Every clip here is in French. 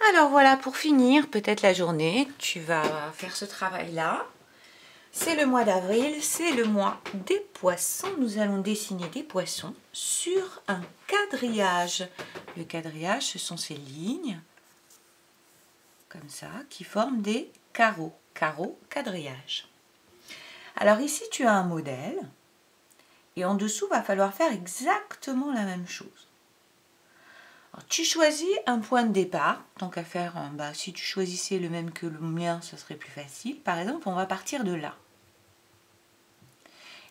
Alors voilà, pour finir, peut-être la journée, tu vas faire ce travail-là. C'est le mois d'avril, c'est le mois des poissons. Nous allons dessiner des poissons sur un quadrillage. Le quadrillage, ce sont ces lignes, comme ça, qui forment des carreaux. Carreaux, quadrillage. Alors ici, tu as un modèle. Et en dessous, va falloir faire exactement la même chose. Alors, tu choisis un point de départ. Tant qu'à faire, si tu choisissais le même que le mien, ce serait plus facile. Par exemple, on va partir de là.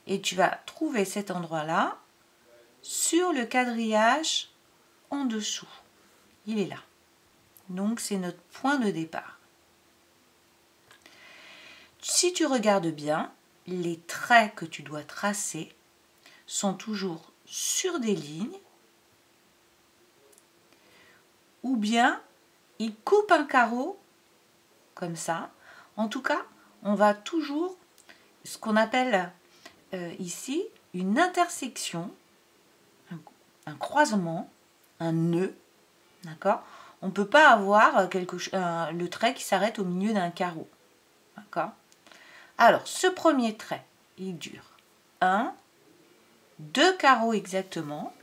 Et tu vas trouver cet endroit-là sur le quadrillage en dessous. Il est là. Donc, c'est notre point de départ. Si tu regardes bien, les traits que tu dois tracer sont toujours sur des lignes ou bien ils coupent un carreau comme ça. En tout cas, on va toujours ce qu'on appelle ici une intersection, un croisement, un nœud, d'accord? On ne peut pas avoir le trait qui s'arrête au milieu d'un carreau, d'accord? Alors, ce premier trait, il dure 1, 2 carreaux exactement.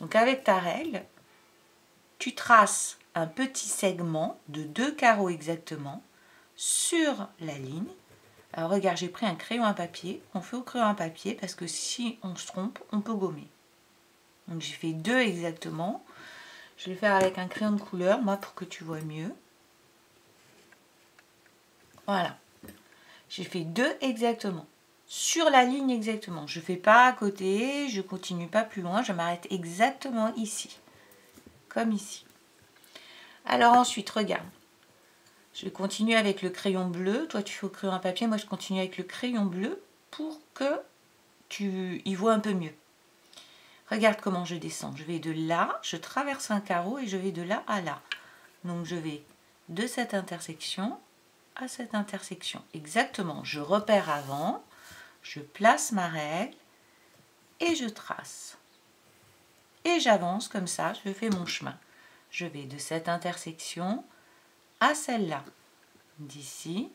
Donc, avec ta règle, tu traces un petit segment de 2 carreaux exactement sur la ligne. Alors, regarde, j'ai pris un crayon à papier. On fait au crayon à papier parce que si on se trompe, on peut gommer. Donc, j'ai fait 2 exactement. Je vais le faire avec un crayon de couleur, moi, pour que tu vois mieux. Voilà. J'ai fait 2 exactement. Sur la ligne exactement. Je ne fais pas à côté, je ne continue pas plus loin, je m'arrête exactement ici. Comme ici. Alors ensuite, regarde. Je vais continuer avec le crayon bleu. Toi, tu fais au crayon à papier. Moi, je continue avec le crayon bleu pour que tu y vois un peu mieux. Regarde comment je descends. Je vais de là, je traverse un carreau et je vais de là à là. Donc, je vais de cette intersection à cette intersection. Exactement. Je repère avant, je place ma règle et je trace. Et j'avance comme ça, je fais mon chemin. Je vais de cette intersection à celle-là. D'ici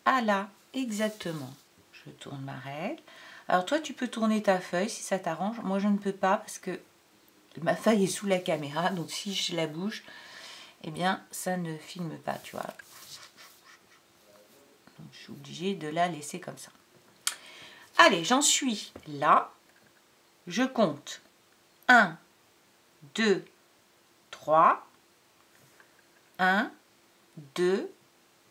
à là, exactement. Je tourne ma règle. Alors toi, tu peux tourner ta feuille si ça t'arrange. Moi, je ne peux pas parce que ma feuille est sous la caméra. Donc, si je la bouge, eh bien, ça ne filme pas, tu vois. Donc, je suis obligée de la laisser comme ça. Allez, j'en suis là. Je compte 1, 2, 3. 1, 2,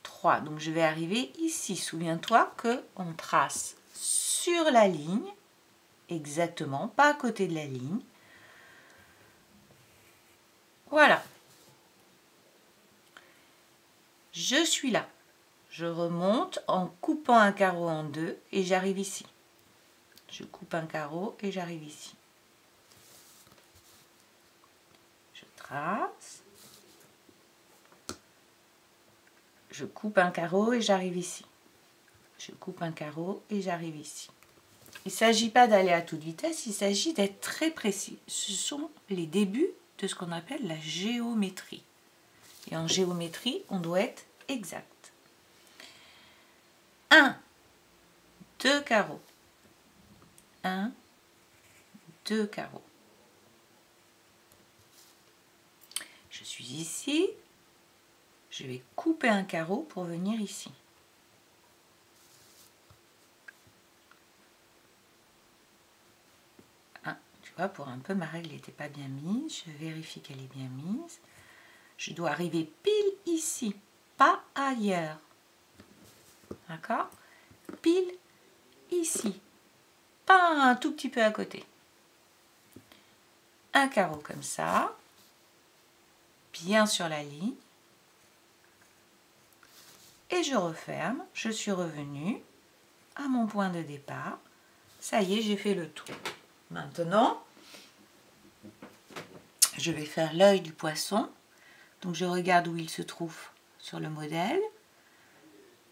3. Donc, je vais arriver ici. Souviens-toi qu'on trace sur la ligne, exactement, pas à côté de la ligne. Voilà. Je suis là. Je remonte en coupant un carreau en deux et j'arrive ici. Je coupe un carreau et j'arrive ici. Je trace. Je coupe un carreau et j'arrive ici. Je coupe un carreau et j'arrive ici. Il ne s'agit pas d'aller à toute vitesse, il s'agit d'être très précis. Ce sont les débuts de ce qu'on appelle la géométrie. Et en géométrie, on doit être exact. 1, 2 carreaux. 1, 2 carreaux. Je suis ici. Je vais couper un carreau pour venir ici. Tu vois, pour un peu, ma règle n'était pas bien mise. Je vérifie qu'elle est bien mise. Je dois arriver pile ici, pas ailleurs. D'accord? Pile ici, pas un tout petit peu à côté. Un carreau comme ça, bien sur la ligne. Et je referme. Je suis revenue à mon point de départ. Ça y est, j'ai fait le tour. Maintenant, je vais faire l'œil du poisson. Donc, je regarde où il se trouve sur le modèle.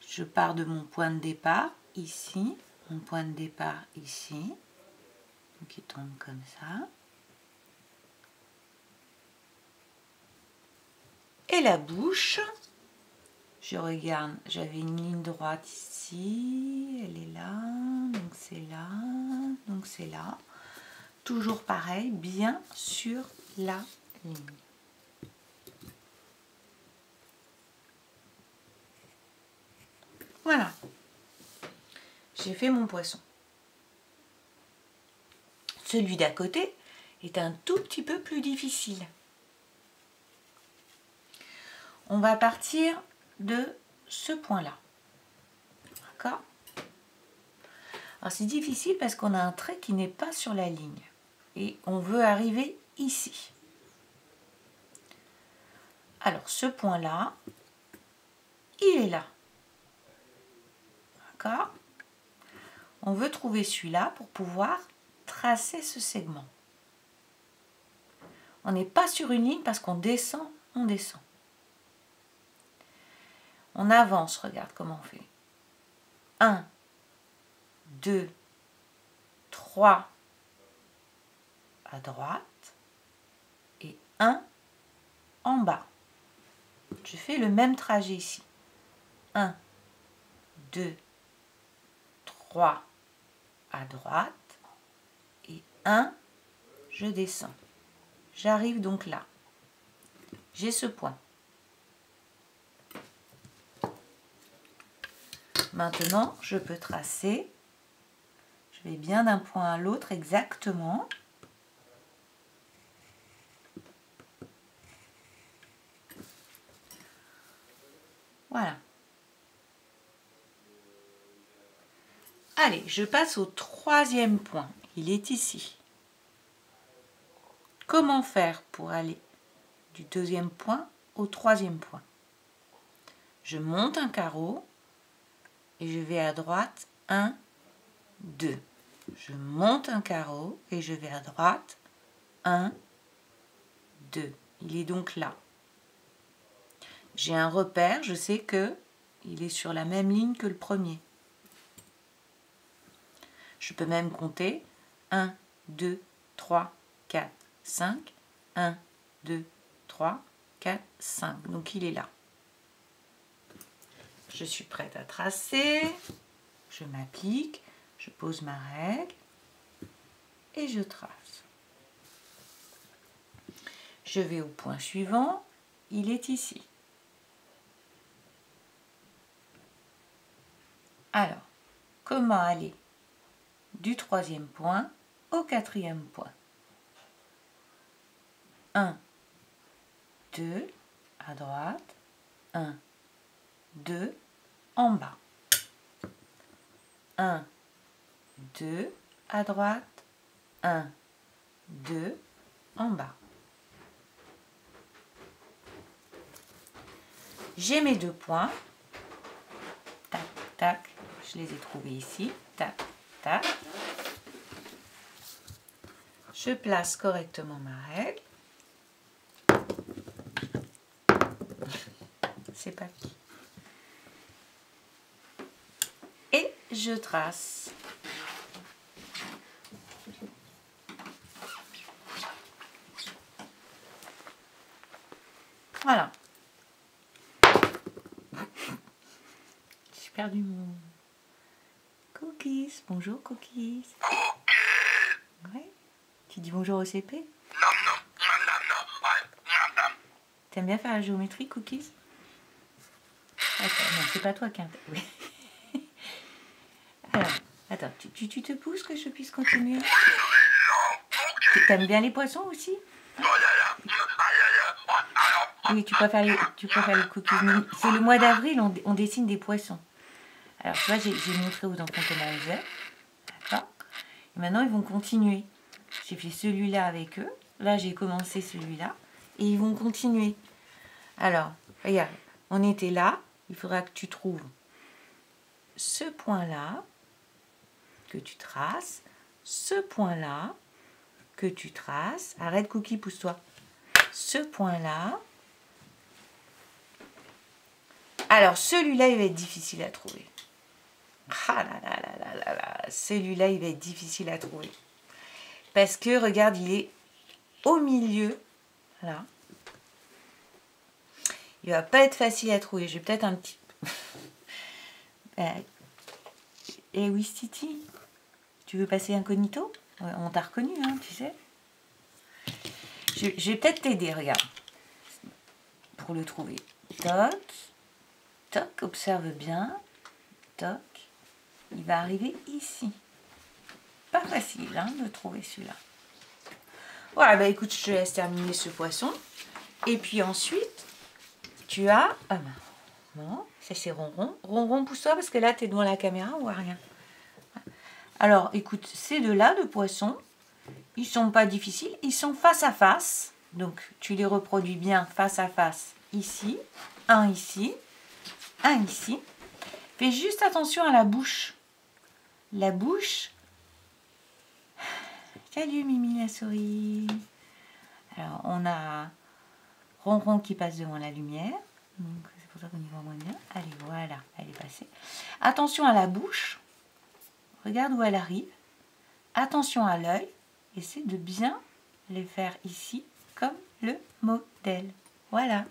Je pars de mon point de départ, ici. Mon point de départ, ici. Donc, il tombe comme ça. Et la bouche, je regarde, j'avais une ligne droite ici, elle est là, donc c'est là, donc c'est là. Toujours pareil, bien sur la ligne. Voilà, j'ai fait mon poisson. Celui d'à côté est un tout petit peu plus difficile. On va partir de ce point-là. D'accord? Alors c'est difficile parce qu'on a un trait qui n'est pas sur la ligne. Et on veut arriver ici. Alors ce point-là, il est là. D'accord? On veut trouver celui-là pour pouvoir tracer ce segment. On n'est pas sur une ligne parce qu'on descend, on descend. On avance, regarde comment on fait. 1, 2, 3 à droite et 1 en bas. Je fais le même trajet ici. 1, 2, 3 à droite et 1, je descends. J'arrive donc là. J'ai ce point. Maintenant, je peux tracer. Je vais bien d'un point à l'autre exactement. Voilà. Allez, je passe au troisième point. Il est ici. Comment faire pour aller du deuxième point au troisième point? Je monte un carreau et je vais à droite 1, 2. Je monte un carreau et je vais à droite 1, 2. Il est donc là. J'ai un repère, je sais que il est sur la même ligne que le premier. Je peux même compter 1, 2, 3, 4, 5. 1, 2, 3, 4, 5. Donc il est là. Je suis prête à tracer. Je m'applique. Je pose ma règle. Et je trace. Je vais au point suivant. Il est ici. Alors, comment aller du troisième point au quatrième point? 1, 2, à droite, 1, 2, en bas. 1, 2, à droite, 1, 2, en bas. J'ai mes deux points. Tac, tac, je les ai trouvés ici. Tac, tac. Je place correctement ma règle. C'est parti. Et je trace. Voilà. J'ai perdu mon Cookies. Bonjour Cookies. Ouais. Tu dis bonjour au CP? T'aimes bien faire la géométrie, Cookies? Attends, non, c'est pas toi qui... Oui. Alors, attends, tu te pousses que je puisse continuer? T'aimes bien les poissons aussi? Oui, tu préfères les cookies. C'est le mois d'avril, on dessine des poissons. Alors, tu vois, j'ai montré aux enfants comment on faisait. D'accord? Et maintenant, ils vont continuer. J'ai fait celui-là avec eux. Là, j'ai commencé celui-là. Et ils vont continuer. Alors, regarde, on était là. Il faudra que tu trouves ce point-là, que tu traces. Ce point-là, que tu traces. Arrête, Cookie, pousse-toi. Ce point-là. Alors, celui-là, il va être difficile à trouver. Ah là là là là là là. Celui-là, il va être difficile à trouver. Parce que, regarde, il est au milieu. Là. Il va pas être facile à trouver. J'ai peut-être un petit... Eh oui, Titi, tu veux passer incognito? Ouais, on t'a reconnu, hein, tu sais. Je vais peut-être t'aider, regarde, pour le trouver. Toc, toc, observe bien. Toc, il va arriver ici. Pas facile, hein, de trouver celui-là. Voilà, bah écoute, je te laisse terminer ce poisson. Et puis ensuite, tu as... Ah ben, non, ça c'est Ronron. Ronron, pousse-toi parce que là, tu es devant la caméra, on voit rien. Alors, écoute, ces deux-là de poissons, ils sont pas difficiles, ils sont face à face. Donc, tu les reproduis bien face à face ici, un ici, un ici. Fais juste attention à la bouche. La bouche... Salut Mimi la souris. Alors, on a Ronron qui passe devant la lumière. Donc, c'est pour ça qu'on y voit moins bien. Allez, voilà, elle est passée. Attention à la bouche. Regarde où elle arrive. Attention à l'œil. Essaie de bien les faire ici, comme le modèle. Voilà.